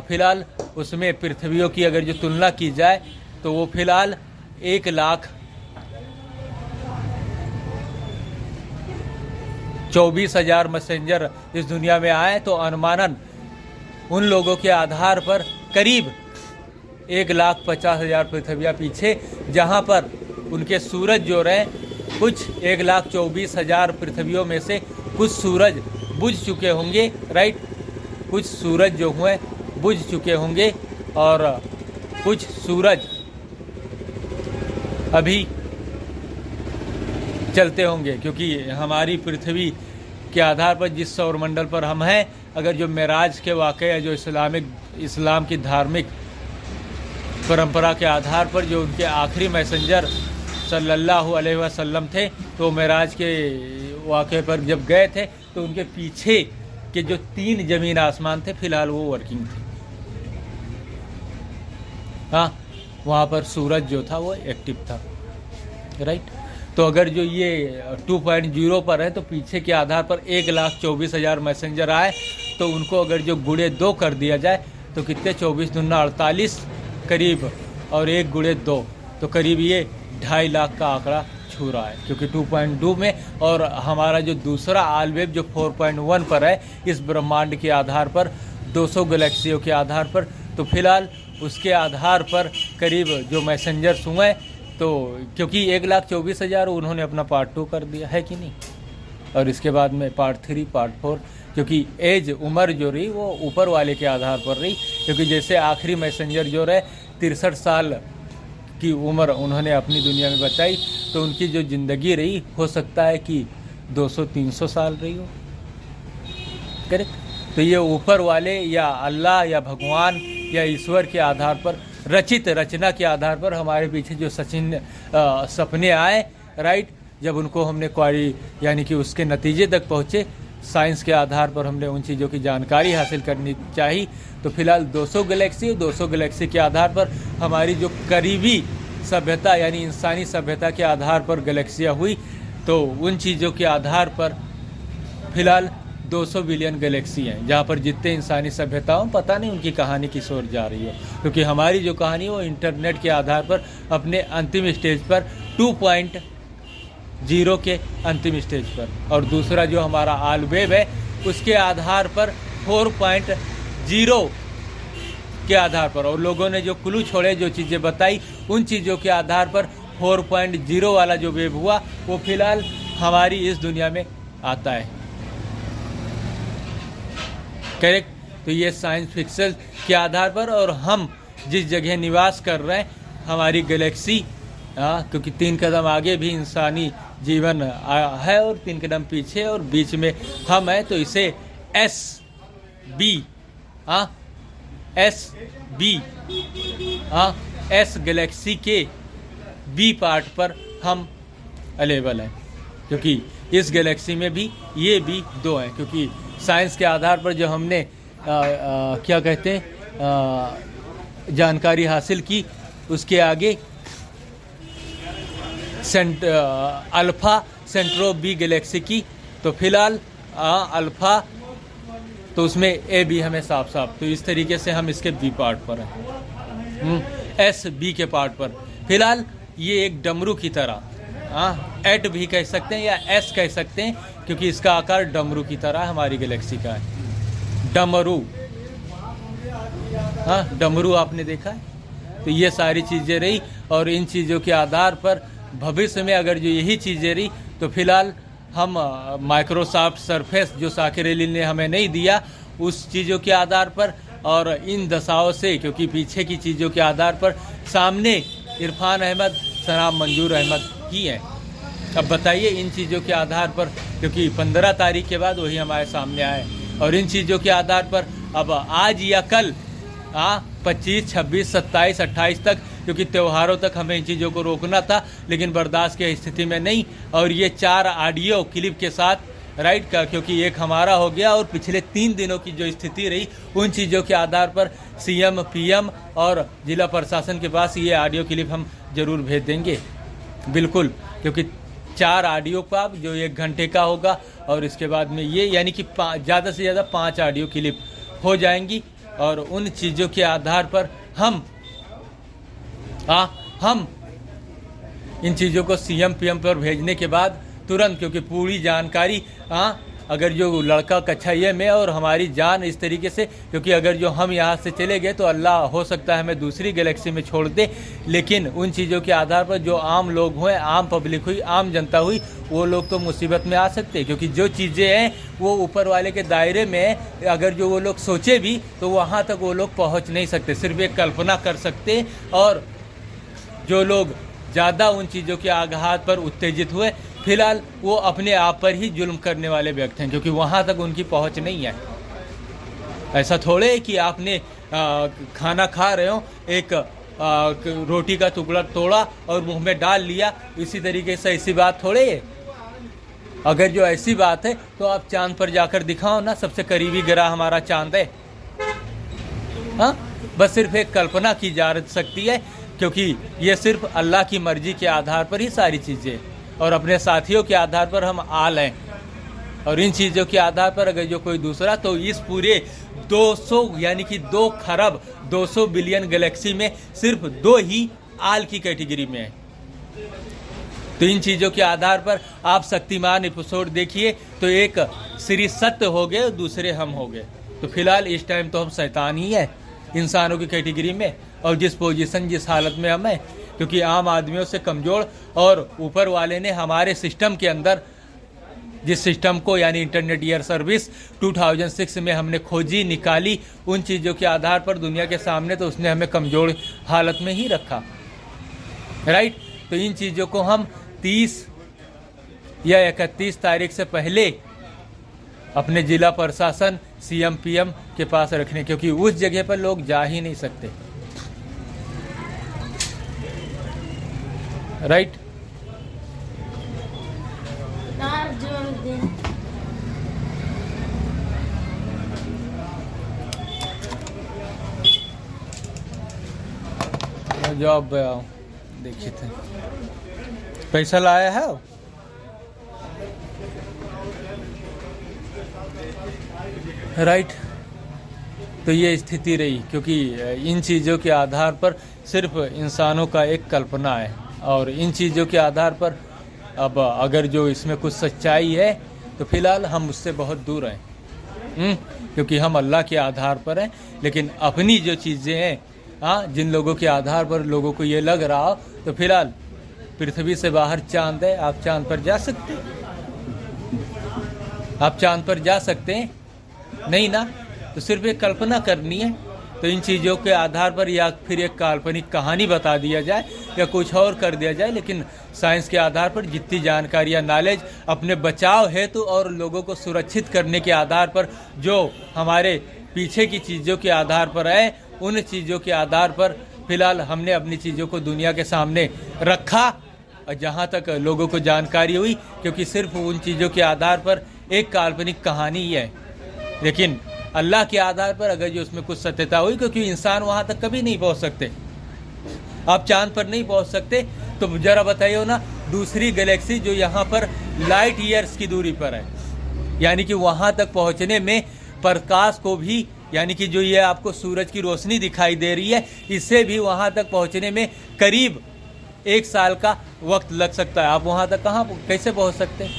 फिलहाल उसमें पृथ्वियों की अगर जो तुलना की जाए तो वो फिलहाल 1,24,000 मैसेंजर इस दुनिया में आए, तो अनुमानन उन लोगों के आधार पर करीब 1,50,000 पृथ्वियाँ पीछे, जहाँ पर उनके सूरज जो रहे कुछ 1,24,000 पृथ्वियों में से कुछ सूरज बुझ चुके होंगे, राइट। कुछ सूरज जो हुए बुझ चुके होंगे और कुछ सूरज अभी चलते होंगे, क्योंकि हमारी पृथ्वी के आधार पर जिस सौरमंडल पर हम हैं, अगर जो मेराज के वाक़या जो इस्लाम की धार्मिक परंपरा के आधार पर जो उनके आखिरी मैसेंजर सल्लल्लाहु अलैहि वसल्लम थे, तो मेराज के वाक़े पर जब गए थे तो उनके पीछे के जो 3 ज़मीन आसमान थे फिलहाल वो वर्किंग थे। हाँ, वहाँ पर सूरज जो था वो एक्टिव था, राइट। तो अगर जो ये 2.0 पर है तो पीछे के आधार पर 1,24,000 मैसेंजर आए, तो उनको अगर जो गुणे 2 कर दिया जाए तो कितने 24 दूना 48 करीब, और 1 गुणे 2 तो करीब ये 2.5 लाख का आंकड़ा छू रहा है, क्योंकि 2.2 में। और हमारा जो दूसरा आलवेव जो 4.1 पर है इस ब्रह्मांड के आधार पर 200 गैलेक्सियों के आधार पर, तो फिलहाल उसके आधार पर करीब जो मैसेंजर्स हुए, तो क्योंकि 1,24,000 उन्होंने अपना पार्ट 2 कर दिया है कि नहीं, और इसके बाद में पार्ट 3 पार्ट 4, क्योंकि एज उम्र जो रही वो ऊपर वाले के आधार पर रही, क्योंकि जैसे आखिरी मैसेंजर जो रहे 63 साल की उम्र उन्होंने अपनी दुनिया में बताई, तो उनकी जो ज़िंदगी रही हो सकता है कि 200-300 साल रही हो। करेक्ट। तो ये ऊपर वाले या अल्लाह या भगवान या ईश्वर के आधार पर रचित रचना के आधार पर हमारे पीछे जो सपने आए, राइट, जब उनको हमने क्वारी यानी कि उसके नतीजे तक पहुँचे, साइंस के आधार पर हमने उन चीज़ों की जानकारी हासिल करनी चाहिए। तो फिलहाल 200 गैलेक्सी के आधार पर हमारी जो करीबी सभ्यता यानी इंसानी सभ्यता के आधार पर गैलेक्सियाँ हुई, तो उन चीज़ों के आधार पर फिलहाल 200 बिलियन गैलेक्सी हैं, जहाँ पर जितने इंसानी सभ्यताओं पता नहीं उनकी कहानी किस ओर जा रही है, क्योंकि हमारी जो कहानी है वो इंटरनेट के आधार पर अपने अंतिम स्टेज पर 2.0 के अंतिम स्टेज पर, और दूसरा जो हमारा आल वेब है उसके आधार पर 4.0 के आधार पर, और लोगों ने जो क्लू छोड़े, जो चीज़ें बताई, उन चीज़ों के आधार पर 4.0 वाला जो वेब हुआ वो फिलहाल हमारी इस दुनिया में आता है। करेक्ट। तो ये साइंस फिक्शन के आधार पर, और हम जिस जगह निवास कर रहे हैं हमारी गैलेक्सी, क्योंकि 3 कदम आगे भी इंसानी जीवन है और 3 कदम पीछे और बीच में हम हैं, तो इसे एस गैलेक्सी के बी पार्ट पर हम अवेलेबल हैं, क्योंकि इस गैलेक्सी में भी ये भी 2 हैं, क्योंकि साइंस के आधार पर जो हमने क्या कहते हैं जानकारी हासिल की, उसके आगे अल्फ़ा सेंट्रो बी गैलेक्सी की, तो फिलहाल अल्फ़ा, तो उसमें ए बी हमें साफ, तो इस तरीके से हम इसके बी पार्ट पर हैं, एस बी के पार्ट पर। फिलहाल ये एक डमरू की तरह, एट भी कह सकते हैं या एस कह सकते हैं, क्योंकि इसका आकार डमरू की तरह हमारी गैलेक्सी का है। डमरू, डमरू आपने देखा है। तो ये सारी चीज़ें रही, और इन चीज़ों के आधार पर भविष्य में अगर जो यही चीज़ें रही, तो फिलहाल हम माइक्रोसॉफ्ट सरफेस जो साकिर अली ने हमें नहीं दिया, उस चीज़ों के आधार पर और इन दशाओं से, क्योंकि पीछे की चीज़ों के आधार पर सामने इरफान अहमद, सनाम मंजूर अहमद ही हैं। अब बताइए इन चीज़ों के आधार पर, क्योंकि 15 तारीख के बाद वही हमारे सामने आए, और इन चीज़ों के आधार पर अब आज या कल 25, 26, 27, 28 तक, क्योंकि त्योहारों तक हमें इन चीज़ों को रोकना था, लेकिन बर्दाश्त की स्थिति में नहीं, और ये 4 ऑडियो क्लिप के साथ, राइट का, क्योंकि एक हमारा हो गया और पिछले 3 दिनों की जो स्थिति रही, उन चीज़ों के आधार पर सीएम, पीएम और जिला प्रशासन के पास ये ऑडियो क्लिप हम ज़रूर भेज देंगे, बिल्कुल, क्योंकि 4 ऑडियो का जो 1 घंटे का होगा, और इसके बाद में ये यानी कि ज़्यादा से ज़्यादा 5 ऑडियो क्लिप हो जाएंगी, और उन चीज़ों के आधार पर हम इन चीज़ों को सीएम पीएम पर भेजने के बाद तुरंत, क्योंकि पूरी जानकारी अगर जो लड़का कच्छाइये में और हमारी जान इस तरीके से, क्योंकि अगर जो हम यहाँ से चले गए तो अल्लाह हो सकता है हमें दूसरी गैलेक्सी में छोड़ दे, लेकिन उन चीज़ों के आधार पर जो आम लोग हुए, आम पब्लिक हुई, आम जनता हुई, वो लोग तो मुसीबत में आ सकते हैं, क्योंकि जो चीज़ें हैं वो ऊपर वाले के दायरे में, अगर जो वो लोग सोचे भी तो वहाँ तक वो लोग पहुँच नहीं सकते, सिर्फ एक कल्पना कर सकते, और जो लोग ज़्यादा उन चीज़ों के आघात पर उत्तेजित हुए, फिलहाल वो अपने आप पर ही जुल्म करने वाले व्यक्ति हैं, क्योंकि वहाँ तक उनकी पहुँच नहीं है। ऐसा थोड़े है कि आपने खाना खा रहे हो, एक रोटी का टुकड़ा तोड़ा और मुंह में डाल लिया, इसी तरीके से ऐसी बात थोड़े है। अगर जो ऐसी बात है तो आप चांद पर जाकर दिखाओ ना, सबसे करीबी ग्रह हमारा चांद है। बस सिर्फ एक कल्पना की जा सकती है, क्योंकि ये सिर्फ अल्लाह की मर्जी के आधार पर ही सारी चीज़ें, और अपने साथियों के आधार पर हम आल हैं, और इन चीज़ों के आधार पर अगर जो कोई दूसरा, तो इस पूरे 200 यानी कि 2 खरब 200 बिलियन गैलेक्सी में सिर्फ 2 ही आल की कैटेगरी में है। तो इन चीज़ों के आधार पर आप शक्तिमान एपिसोड देखिए, तो एक श्री सत्य हो गए और दूसरे हम हो गए। तो फिलहाल इस टाइम तो हम शैतान ही है इंसानों की कैटेगरी में, और जिस पोजीशन जिस हालत में हम हैं, क्योंकि आम आदमियों से कमज़ोर, और ऊपर वाले ने हमारे सिस्टम के अंदर, जिस सिस्टम को यानी इंटरनेट ईयर सर्विस 2006 में हमने खोजी, निकाली, उन चीज़ों के आधार पर दुनिया के सामने, तो उसने हमें कमज़ोर हालत में ही रखा, राइट। तो इन चीज़ों को हम 30 या 31 तारीख से पहले अपने जिला प्रशासन CM PM के पास रखने, क्योंकि उस जगह पर लोग जा ही नहीं सकते। राइट। जॉब देखिए थे पैसा लाया है। राइट। तो ये स्थिति रही, क्योंकि इन चीज़ों के आधार पर सिर्फ इंसानों का एक कल्पना है, और इन चीज़ों के आधार पर अब अगर जो इसमें कुछ सच्चाई है तो फिलहाल हम उससे बहुत दूर हैं, क्योंकि हम अल्लाह के आधार पर हैं। लेकिन अपनी जो चीज़ें हैं, हाँ, जिन लोगों के आधार पर लोगों को ये लग रहा हो, तो फिलहाल पृथ्वी से बाहर चांद है, आप चांद पर जा सकते हैं? आप चांद पर जा सकते हैं? नहीं ना। तो सिर्फ एक कल्पना करनी है। तो इन चीज़ों के आधार पर या फिर एक काल्पनिक कहानी बता दिया जाए या कुछ और कर दिया जाए, लेकिन साइंस के आधार पर जितनी जानकारी या नॉलेज अपने बचाव हेतु और लोगों को सुरक्षित करने के आधार पर, जो हमारे पीछे की चीज़ों के आधार पर है, उन चीज़ों के आधार पर फिलहाल हमने अपनी चीज़ों को दुनिया के सामने रखा, और जहाँ तक लोगों को जानकारी हुई, क्योंकि सिर्फ उन चीज़ों के आधार पर एक काल्पनिक कहानी ही है। लेकिन अल्लाह के आधार पर अगर जो उसमें कुछ सत्यता हुई, क्योंकि इंसान वहाँ तक कभी नहीं पहुँच सकते, आप चांद पर नहीं पहुँच सकते, तो ज़रा बताइए ना, दूसरी गैलेक्सी जो यहाँ पर लाइट ईयर्स की दूरी पर है, यानी कि वहाँ तक पहुँचने में प्रकाश को भी, यानी कि जो ये आपको सूरज की रोशनी दिखाई दे रही है, इससे भी वहाँ तक पहुँचने में करीब 1 साल का वक्त लग सकता है। आप वहाँ तक कहाँ कैसे पहुँच सकते हैं?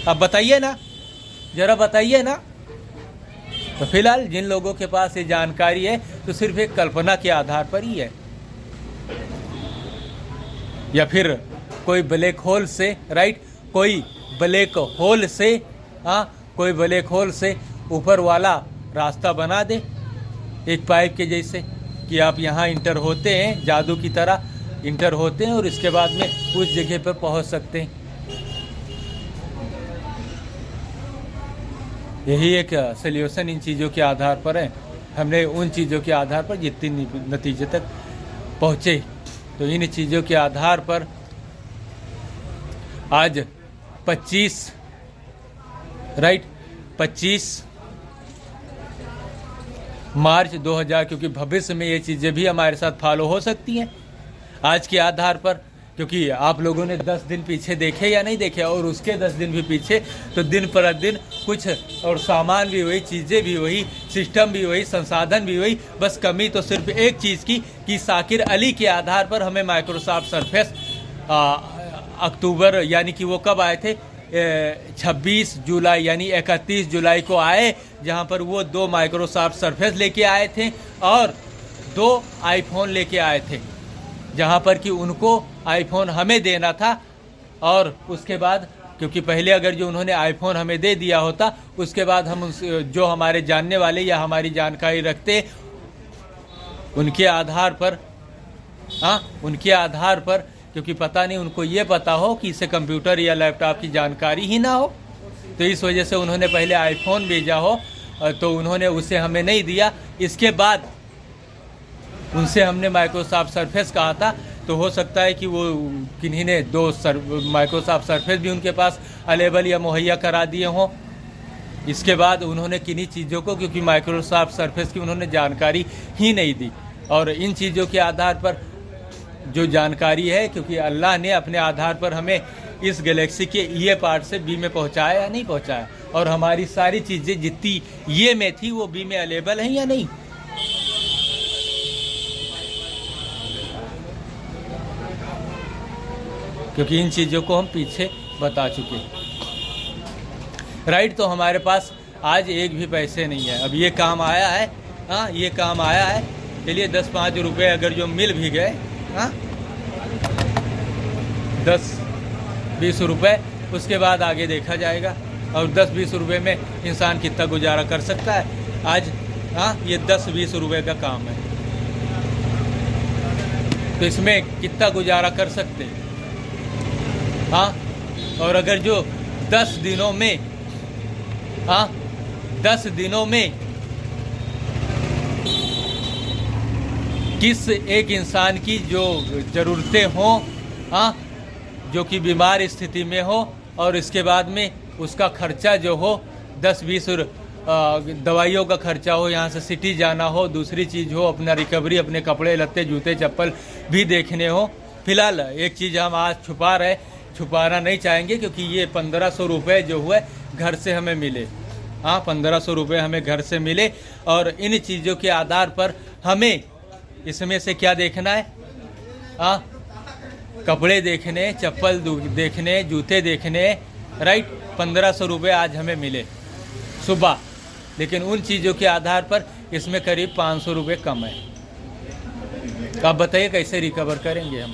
आप बताइए ना, ज़रा बताइए ना। तो फिलहाल जिन लोगों के पास ये जानकारी है, तो सिर्फ एक कल्पना के आधार पर ही है, या फिर कोई ब्लैक होल से, राइट, कोई ब्लैक होल से, हाँ, कोई ब्लैक होल से ऊपर वाला रास्ता बना दे, एक पाइप के जैसे, कि आप यहाँ इंटर होते हैं, जादू की तरह इंटर होते हैं, और इसके बाद में उस जगह पर पहुँच सकते हैं। यही एक सॉल्यूशन इन चीज़ों के आधार पर है। हमने उन चीज़ों के आधार पर जितनी नतीजे तक पहुँचे, तो इन चीज़ों के आधार पर आज 25 मार्च 2000, क्योंकि भविष्य में ये चीज़ें भी हमारे साथ फॉलो हो सकती हैं आज के आधार पर, क्योंकि आप लोगों ने 10 दिन पीछे देखे या नहीं देखे, और उसके 10 दिन भी पीछे, तो दिन पर दिन कुछ और सामान भी वही, चीज़ें भी वही, सिस्टम भी वही, संसाधन भी वही, बस कमी तो सिर्फ एक चीज़ की, कि शाकिर अली के आधार पर हमें माइक्रोसॉफ्ट सरफेस अक्टूबर, यानी कि वो कब आए थे, 26 जुलाई यानी 31 जुलाई को आए, जहाँ पर वो 2 माइक्रोसॉफ्ट सरफेस लेके आए थे और 2 आईफोन लेके आए थे, जहाँ पर कि उनको आईफोन हमें देना था। और उसके बाद, क्योंकि पहले अगर जो उन्होंने आईफोन हमें दे दिया होता, उसके बाद हम जो हमारे जानने वाले या हमारी जानकारी रखते, उनके आधार पर, हाँ, उनके आधार पर, क्योंकि पता नहीं उनको ये पता हो कि इससे कंप्यूटर या लैपटॉप की जानकारी ही ना हो, तो इस वजह से उन्होंने पहले आईफोन भेजा हो, तो उन्होंने उसे हमें नहीं दिया। इसके बाद उनसे हमने माइक्रोसॉफ्ट सरफेस कहा था, तो हो सकता है कि वो किन्हीं ने 2 माइक्रोसॉफ्ट सरफेस भी उनके पास अवेलेबल या मुहैया करा दिए हों। इसके बाद उन्होंने किन्हीं चीज़ों को, क्योंकि माइक्रोसॉफ्ट सरफेस की उन्होंने जानकारी ही नहीं दी, और इन चीज़ों के आधार पर जो जानकारी है, क्योंकि अल्लाह ने अपने आधार पर हमें इस गैलेक्सी के ये पार्ट से बी में पहुंचाया या नहीं पहुंचाया, और हमारी सारी चीज़ें जितनी ये में थी वो बी में अवेलेबल हैं या नहीं। क्योंकि इन चीज़ों को हम पीछे बता चुके हैं, राइट। तो हमारे पास आज एक भी पैसे नहीं है। अब ये काम आया है, हाँ, ये काम आया है, चलिए 10-5 रुपये अगर जो मिल भी गए, हाँ, 10-20 रुपये, उसके बाद आगे देखा जाएगा। और 10-20 रुपये में इंसान कितना गुजारा कर सकता है आज, हाँ, ये 10-20 रुपये का काम है, तो इसमें कितना गुजारा कर सकते हैं, हाँ। और अगर जो 10 दिनों में, हाँ 10 दिनों में किस एक इंसान की जो ज़रूरतें हों, हाँ जो कि बीमार स्थिति में हो, और इसके बाद में उसका खर्चा जो हो 10-20 दवाइयों का खर्चा हो, यहाँ से सिटी जाना हो, दूसरी चीज़ हो, अपना रिकवरी, अपने कपड़े लत्ते जूते चप्पल भी देखने हो। फिलहाल एक चीज़ हम आज छुपाना नहीं चाहेंगे, क्योंकि ये 1500 रुपये जो हुए घर से हमें मिले, हाँ 1500 रुपये हमें घर से मिले, और इन चीज़ों के आधार पर हमें इसमें से क्या देखना है, हाँ कपड़े देखने, चप्पल देखने, जूते देखने, राइट। 1500 रुपये आज हमें मिले सुबह, लेकिन उन चीज़ों के आधार पर इसमें करीब 500 रुपये कम है। आप बताइए कैसे रिकवर करेंगे हम?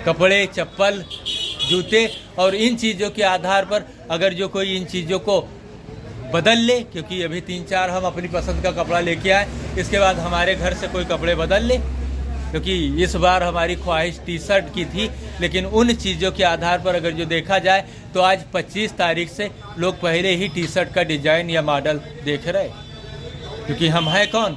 कपड़े, चप्पल, जूते, और इन चीज़ों के आधार पर अगर जो कोई इन चीज़ों को बदल ले, क्योंकि अभी 3-4 हम अपनी पसंद का कपड़ा लेके आए, इसके बाद हमारे घर से कोई कपड़े बदल ले, क्योंकि इस बार हमारी ख्वाहिश टी शर्ट की थी, लेकिन उन चीज़ों के आधार पर अगर जो देखा जाए तो आज 25 तारीख से लोग पहले ही टी शर्ट का डिज़ाइन या मॉडल देख रहे, क्योंकि हम हैं कौन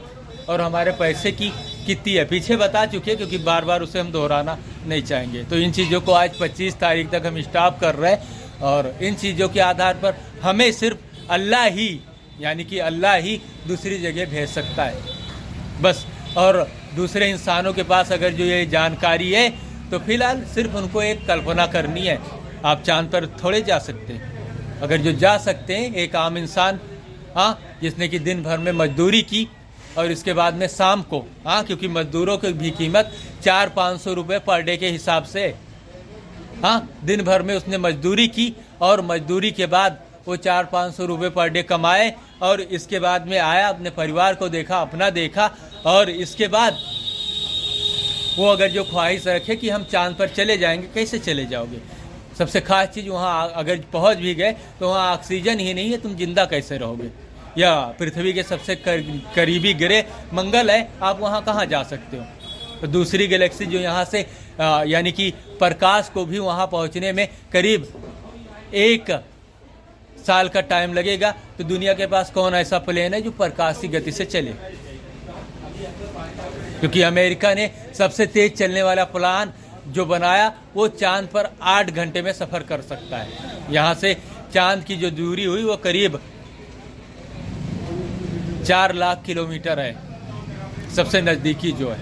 और हमारे पैसे की कितनी है पीछे बता चुके, क्योंकि बार बार उसे हम दोहराना नहीं चाहेंगे। तो इन चीज़ों को आज 25 तारीख तक हम स्टॉप कर रहे हैं, और इन चीज़ों के आधार पर हमें सिर्फ अल्लाह ही, यानी कि अल्लाह ही दूसरी जगह भेज सकता है बस। और दूसरे इंसानों के पास अगर जो ये जानकारी है तो फिलहाल सिर्फ उनको एक कल्पना करनी है। आप चांद पर थोड़े जा सकते हैं। अगर जो जा सकते हैं एक आम इंसान, हाँ जिसने कि दिन भर में मजदूरी की और इसके बाद में शाम को, हाँ क्योंकि मजदूरों की भी कीमत 400-500 रुपये पर डे के हिसाब से, हाँ दिन भर में उसने मजदूरी की और मजदूरी के बाद वो 400-500 रुपये पर डे कमाए, और इसके बाद में आया, अपने परिवार को देखा, अपना देखा, और इसके बाद वो अगर जो ख्वाहिश रखे कि हम चांद पर चले जाएंगे, कैसे चले जाओगे? सबसे खास चीज़ वहाँ अगर पहुँच भी गए तो वहाँ ऑक्सीजन ही नहीं है, तुम जिंदा कैसे रहोगे? या पृथ्वी के सबसे करीबी ग्रह मंगल है, आप वहाँ कहाँ जा सकते हो? तो दूसरी गैलेक्सी जो यहाँ से यानी कि प्रकाश को भी वहाँ पहुँचने में करीब 1 साल का टाइम लगेगा। तो दुनिया के पास कौन ऐसा प्लेन है जो प्रकाश की गति से चले? क्योंकि अमेरिका ने सबसे तेज चलने वाला प्लान जो बनाया वो चांद पर 8 घंटे में सफ़र कर सकता है। यहाँ से चांद की जो दूरी हुई वो करीब 4 लाख किलोमीटर है, सबसे नज़दीकी जो है,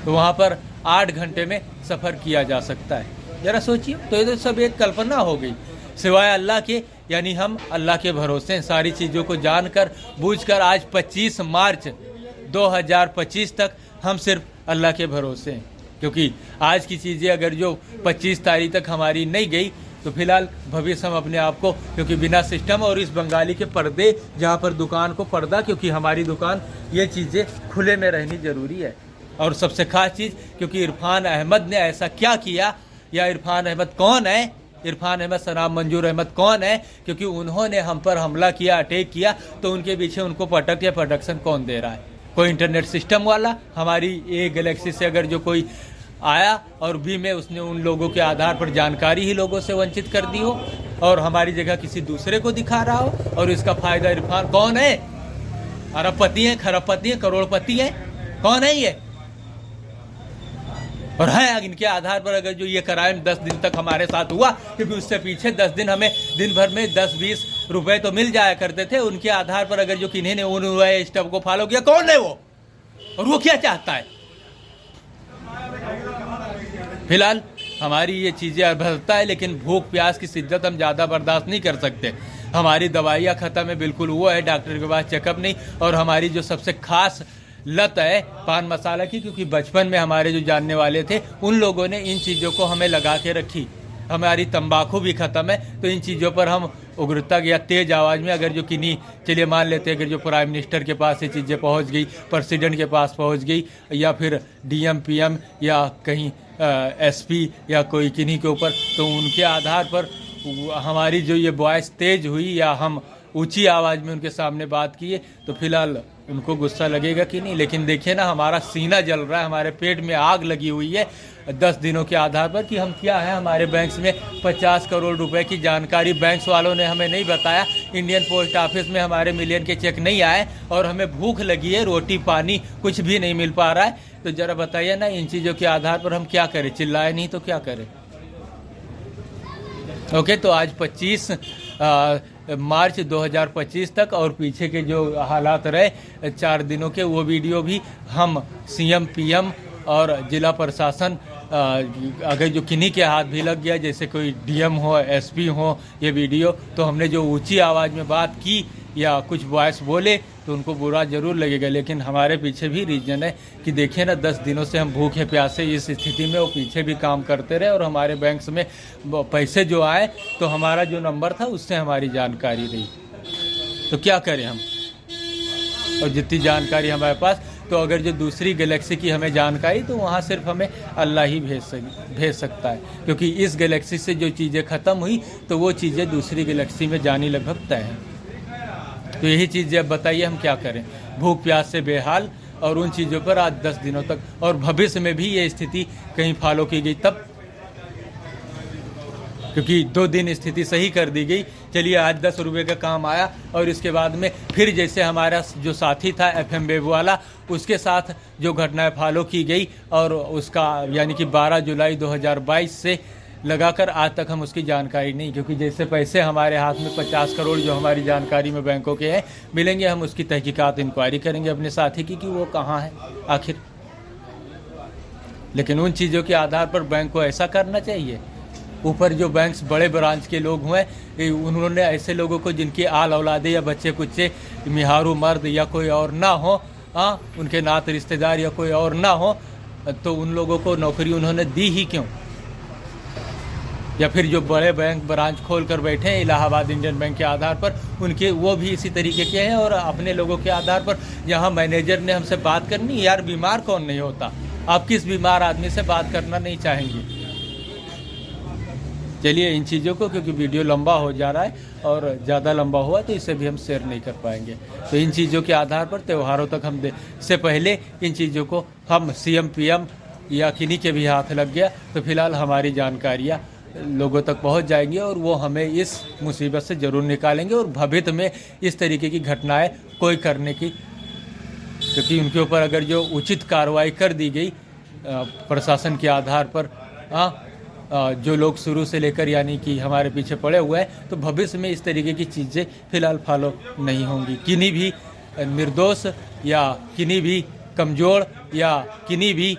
तो वहाँ पर 8 घंटे में सफ़र किया जा सकता है। ज़रा सोचिए, तो ये तो सब एक कल्पना हो गई सिवाय अल्लाह के, यानी हम अल्लाह के भरोसे हैं। सारी चीज़ों को जानकर बूझकर आज 25 मार्च 2025 तक हम सिर्फ अल्लाह के भरोसे हैं, क्योंकि आज की चीज़ें अगर जो 25 तारीख तक हमारी नहीं गई तो फिलहाल भविष्य हम अपने आप को, क्योंकि बिना सिस्टम और इस बंगाली के पर्दे, जहाँ पर दुकान को पर्दा, क्योंकि हमारी दुकान, ये चीज़ें खुले में रहनी ज़रूरी है। और सबसे खास चीज़, क्योंकि इरफान अहमद ने ऐसा क्या किया, या इरफान अहमद कौन है, इरफान अहमद सनाम मंजूर अहमद कौन है? क्योंकि उन्होंने हम पर हमला किया, अटैक किया, तो उनके पीछे उनको प्रोटेक्ट या प्रोडक्शन कौन दे रहा है? कोई इंटरनेट सिस्टम वाला? हमारी ए गैलेक्सी से अगर जो कोई आया और बी में उसने उन लोगों के आधार पर जानकारी ही लोगों से वंचित कर दी हो और हमारी जगह किसी दूसरे को दिखा रहा हो, और इसका फायदा इरफान कौन है? अरबपति हैं, खरबपति हैं, करोड़पति हैं, कौन है ये? और है इनके आधार पर अगर जो ये क्राइम 10 दिन तक हमारे साथ हुआ, क्योंकि उससे पीछे 10 दिन हमें दिन भर में 10-20 रुपए तो मिल जाया करते थे, उनके आधार पर अगर जो किन्हीं ने उन स्टेप को फॉलो किया, कौन है वो और वो क्या चाहता है? फिलहाल हमारी ये चीज़ें अभद्रता है, लेकिन भूख प्यास की शिद्दत हम ज़्यादा बर्दाश्त नहीं कर सकते। हमारी दवाइयाँ ख़त्म है, बिल्कुल वो है, डॉक्टर के पास चेकअप नहीं। और हमारी जो सबसे खास लत है पान मसाला की, क्योंकि बचपन में हमारे जो जानने वाले थे उन लोगों ने इन चीज़ों को हमें लगा के रखी। हमारी तंबाकू भी ख़त्म है, तो इन चीज़ों पर हम उग्रता या तेज़ आवाज़ में अगर जो किन्हीं, चलिए मान लेते हैं अगर जो प्राइम मिनिस्टर के पास ये चीज़ें पहुंच गई, प्रेसिडेंट के पास पहुंच गई, या फिर डीएम पीएम या कहीं एसपी या कोई किन्हीं के ऊपर, तो उनके आधार पर हमारी जो ये वॉइस तेज़ हुई या हम ऊंची आवाज़ में उनके सामने बात किए, तो फिलहाल उनको गुस्सा लगेगा कि नहीं। लेकिन देखिए ना, हमारा सीना जल रहा है, हमारे पेट में आग लगी हुई है 10 दिनों के आधार पर कि हम क्या है। हमारे बैंक्स में 50 करोड़ रुपए की जानकारी बैंक्स वालों ने हमें नहीं बताया, इंडियन पोस्ट ऑफिस में हमारे मिलियन के चेक नहीं आए और हमें भूख लगी है, रोटी पानी कुछ भी नहीं मिल पा रहा है। तो ज़रा बताइए ना, इन चीज़ों के आधार पर हम क्या करें? चिल्लाए नहीं तो क्या करें? ओके, तो आज 25 मार्च 2025 तक और पीछे के जो हालात रहे 4 दिनों के, वो वीडियो भी हम सीएम पीएम और जिला प्रशासन अगर जो किन्हीं के हाथ भी लग गया, जैसे कोई डीएम हो एसपी हो, ये वीडियो तो हमने जो ऊंची आवाज़ में बात की या कुछ वॉइस बोले तो उनको बुरा ज़रूर लगेगा। लेकिन हमारे पीछे भी रीज़न है कि देखिए ना, 10 दिनों से हम भूखे प्यासे इस स्थिति में, वो पीछे भी काम करते रहे और हमारे बैंक्स में पैसे जो आए तो हमारा जो नंबर था उससे हमारी जानकारी रही। तो क्या करें हम? और जितनी जानकारी हमारे पास, तो अगर जो दूसरी गैलेक्सी की हमें जानकारी, तो वहाँ सिर्फ हमें अल्लाह ही भेज सकता है, क्योंकि इस गैलेक्सी से जो चीज़ें ख़त्म हुई तो वो चीज़ें दूसरी गैलेक्सी में जानी लगभग तय हैं। तो यही चीज़ अब बताइए हम क्या करें? भूख प्यास से बेहाल और उन चीज़ों पर आज 10 दिनों तक, और भविष्य में भी ये स्थिति कहीं फॉलो की गई तब, क्योंकि 2 दिन स्थिति सही कर दी गई। चलिए आज 10 रुपये का काम आया और इसके बाद में फिर जैसे हमारा जो साथी था FM वेब वाला, उसके साथ जो घटनाएं फॉलो की गई और उसका यानी कि 12 जुलाई 2022 से लगाकर आज तक हम उसकी जानकारी नहीं, क्योंकि जैसे पैसे हमारे हाथ में 50 करोड़ जो हमारी जानकारी में बैंकों के हैं मिलेंगे, हम उसकी तहकीकात इंक्वायरी करेंगे अपने साथी की कि वो कहाँ है आखिर। लेकिन उन चीज़ों के आधार पर बैंक को ऐसा करना चाहिए। ऊपर जो बैंक्स बड़े ब्रांच के लोग हुए, उन्होंने ऐसे लोगों को जिनकी आल औलादे या बच्चे कुच्चे मिहारू मर्द या कोई और ना हो, उनके नात रिश्तेदार या कोई और ना हो, तो उन लोगों को नौकरी उन्होंने दी ही क्यों? या फिर जो बड़े बैंक ब्रांच खोल कर बैठे हैं इलाहाबाद इंडियन बैंक के आधार पर, उनके वो भी इसी तरीके के हैं और अपने लोगों के आधार पर। यहाँ मैनेजर ने हमसे बात करनी, यार बीमार कौन नहीं होता? आप किस बीमार आदमी से बात करना नहीं चाहेंगे? चलिए इन चीज़ों को, क्योंकि वीडियो लंबा हो जा रहा है और ज़्यादा लंबा हुआ तो इसे भी हम शेयर नहीं कर पाएंगे। तो इन चीज़ों के आधार पर त्योहारों तक हम से पहले इन चीज़ों को हम सीएम पीएम या किन्हीं के भी हाथ लग गया तो फिलहाल हमारी जानकारियाँ लोगों तक पहुंच जाएंगी और वो हमें इस मुसीबत से ज़रूर निकालेंगे और भविष्य में इस तरीके की घटनाएं कोई करने की, क्योंकि उनके ऊपर अगर जो उचित कार्रवाई कर दी गई प्रशासन के आधार पर, जो लोग शुरू से लेकर यानी कि हमारे पीछे पड़े हुए हैं, तो भविष्य में इस तरीके की चीज़ें फिलहाल फॉलो नहीं होंगी। किन्हीं भी निर्दोष या किन्हीं भी कमज़ोर या किन्हीं भी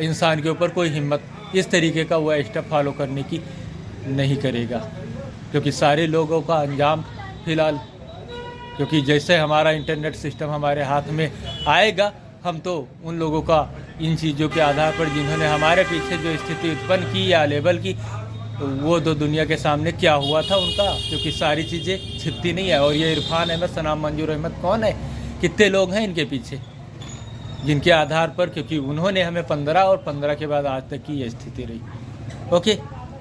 इंसान के ऊपर कोई हिम्मत इस तरीके का वो स्टेप फॉलो करने की नहीं करेगा, क्योंकि सारे लोगों का अंजाम फिलहाल, क्योंकि जैसे हमारा इंटरनेट सिस्टम हमारे हाथ में आएगा, हम तो उन लोगों का इन चीज़ों के आधार पर जिन्होंने हमारे पीछे जो स्थिति उत्पन्न की या लेबल की, तो वो तो दुनिया के सामने क्या हुआ था उनका, क्योंकि सारी चीज़ें छिपती नहीं है। और ये इरफान अहमद, सनाम मंजूर अहमद कौन है? कितने लोग हैं इनके पीछे, जिनके आधार पर, क्योंकि उन्होंने हमें 15 और 15 के बाद आज तक की ये स्थिति रही। ओके,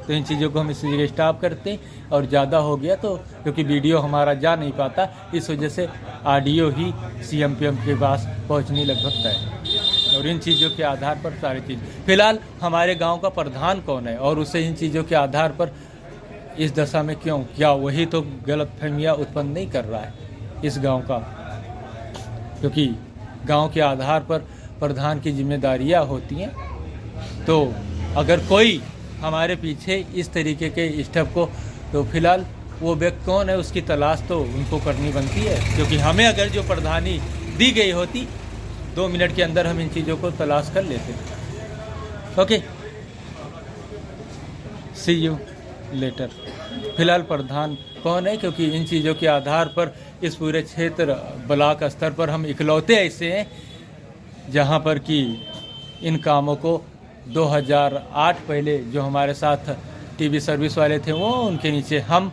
तो इन चीज़ों को हम इस जगह स्टॉप करते हैं। और ज़्यादा हो गया तो, क्योंकि वीडियो हमारा जा नहीं पाता, इस वजह से ऑडियो ही सीएम पीएम के पास पहुंचने लगभग तय है। और इन चीज़ों के आधार पर सारी चीज़, फिलहाल हमारे गांव का प्रधान कौन है और उसे इन चीज़ों के आधार पर इस दशा में क्यों, क्या वही तो गलतफहमियाँ उत्पन्न नहीं कर रहा है इस गाँव का? क्योंकि गांव के आधार पर प्रधान की जिम्मेदारियां होती हैं। तो अगर कोई हमारे पीछे इस तरीके के स्टेप को, तो फिलहाल वो व्यक्ति कौन है उसकी तलाश तो उनको करनी बनती है, क्योंकि हमें अगर जो प्रधानी दी गई होती 2 मिनट के अंदर हम इन चीज़ों को तलाश कर लेते। Okay, see you later. फिलहाल प्रधान कौन है, क्योंकि इन चीज़ों के आधार पर इस पूरे क्षेत्र ब्लॉक स्तर पर हम इकलौते ऐसे हैं जहां पर कि इन कामों को 2008 पहले जो हमारे साथ टीवी सर्विस वाले थे वो, उनके नीचे हम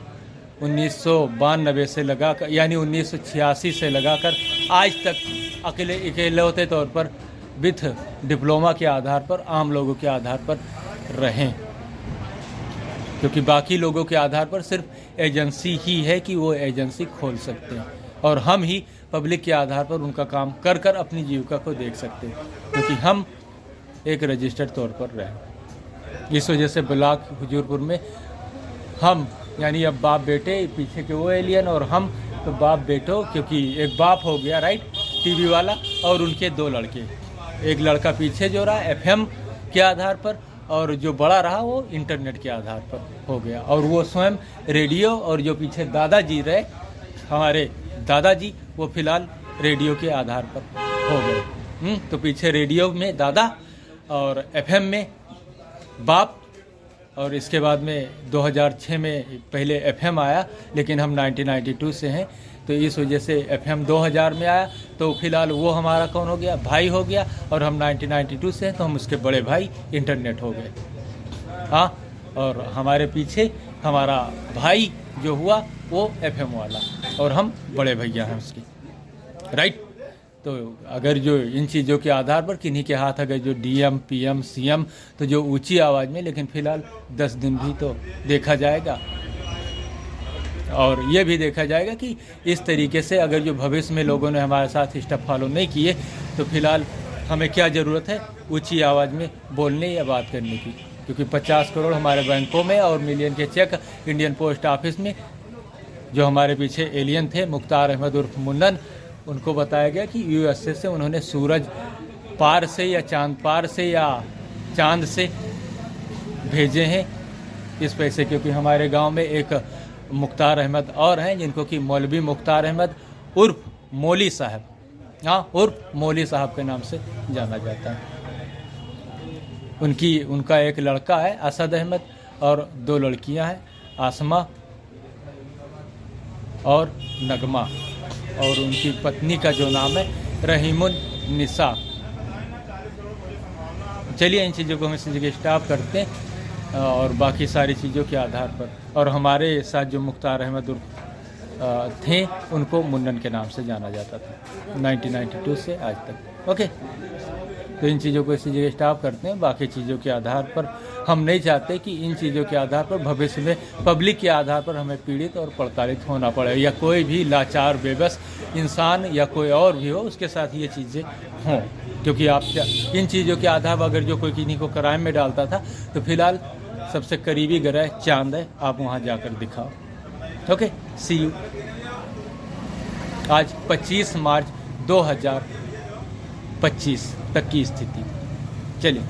1992 से लगाकर यानी 1986 से लगाकर आज तक इकलौते तौर पर विथ डिप्लोमा के आधार पर, आम लोगों के आधार पर रहें, क्योंकि बाकी लोगों के आधार पर सिर्फ एजेंसी ही है कि वो एजेंसी खोल सकते हैं। और हम ही पब्लिक के आधार पर उनका काम कर कर अपनी जीविका को देख सकते हैं, क्योंकि हम एक रजिस्टर्ड तौर पर रहे। इस वजह से ब्लॉक हुजूरपुर में हम यानी अब बाप बेटे, पीछे के वो एलियन और हम तो बाप बेटो, क्योंकि एक बाप हो गया राइट टीवी वाला और उनके 2 लड़के, एक लड़का पीछे जो रहा एफएम के आधार पर और जो बड़ा रहा वो इंटरनेट के आधार पर हो गया, और वो स्वयं रेडियो, और जो पीछे दादाजी रहे हमारे दादाजी वो फिलहाल रेडियो के आधार पर हो गए। तो पीछे रेडियो में दादा और एफएम में बाप, और इसके बाद में 2006 में पहले एफएम आया, लेकिन हम 1992 से हैं तो इस वजह से एफएम 2000 में आया, तो फिलहाल वो हमारा कौन हो गया, भाई हो गया, और हम 1992 से हैं तो हम उसके बड़े भाई इंटरनेट हो गए। हाँ, और हमारे पीछे हमारा भाई जो हुआ वो एफएम वाला, और हम बड़े भैया हैं उसके, राइट। तो अगर जो इन चीज़ों के आधार पर किन्हीं के हाथ अगर जो डीएम पीएम सीएम तो जो ऊंची आवाज़ में, लेकिन फ़िलहाल 10 दिन भी तो देखा जाएगा, और ये भी देखा जाएगा कि इस तरीके से अगर जो भविष्य में लोगों ने हमारे साथ स्टेप फॉलो नहीं किए तो फिलहाल हमें क्या ज़रूरत है ऊंची आवाज़ में बोलने या बात करने की, क्योंकि 50 करोड़ हमारे बैंकों में और मिलियन के चेक इंडियन पोस्ट ऑफिस में। जो हमारे पीछे एलियन थे मुख्तार अहमद उर्फ मुन्नन, उनको बताया गया कि यूएसए से उन्होंने सूरज पार से या चांद पार से या चांद से भेजे हैं इस पैसे, क्योंकि हमारे गांव में एक मुख्तार अहमद और हैं जिनको कि मौलवी मुख्तार अहमद उर्फ मौली साहब, हाँ उर्फ मौली साहब के नाम से जाना जाता है। उनका एक लड़का है असद अहमद और 2 लड़कियां हैं आसमा और नगमा, और उनकी पत्नी का जो नाम है रहीमुन निसा। चलिए इन चीज़ों को हम इस जगह स्टॉप करते हैं और बाकी सारी चीज़ों के आधार पर, और हमारे साथ जो मुख्तार अहमद थे उनको मुन्नन के नाम से जाना जाता था 1992 से आज तक। ओके, तो इन चीज़ों को इसी जगह स्टॉप करते हैं। बाकी चीज़ों के आधार पर हम नहीं चाहते कि इन चीज़ों के आधार पर भविष्य में पब्लिक के आधार पर हमें पीड़ित और प्रताड़ित होना पड़े, या कोई भी लाचार बेबस इंसान या कोई और भी हो उसके साथ ये चीज़ें हों, क्योंकि आप इन चीज़ों के आधार पर अगर जो कोई किन्हीं को क्राइम में डालता था तो फिलहाल सबसे करीबी ग्रह चांद है, आप वहाँ जाकर दिखाओ। Okay, see you. आज 25 मार्च 2025 तक की स्थिति। चलिए।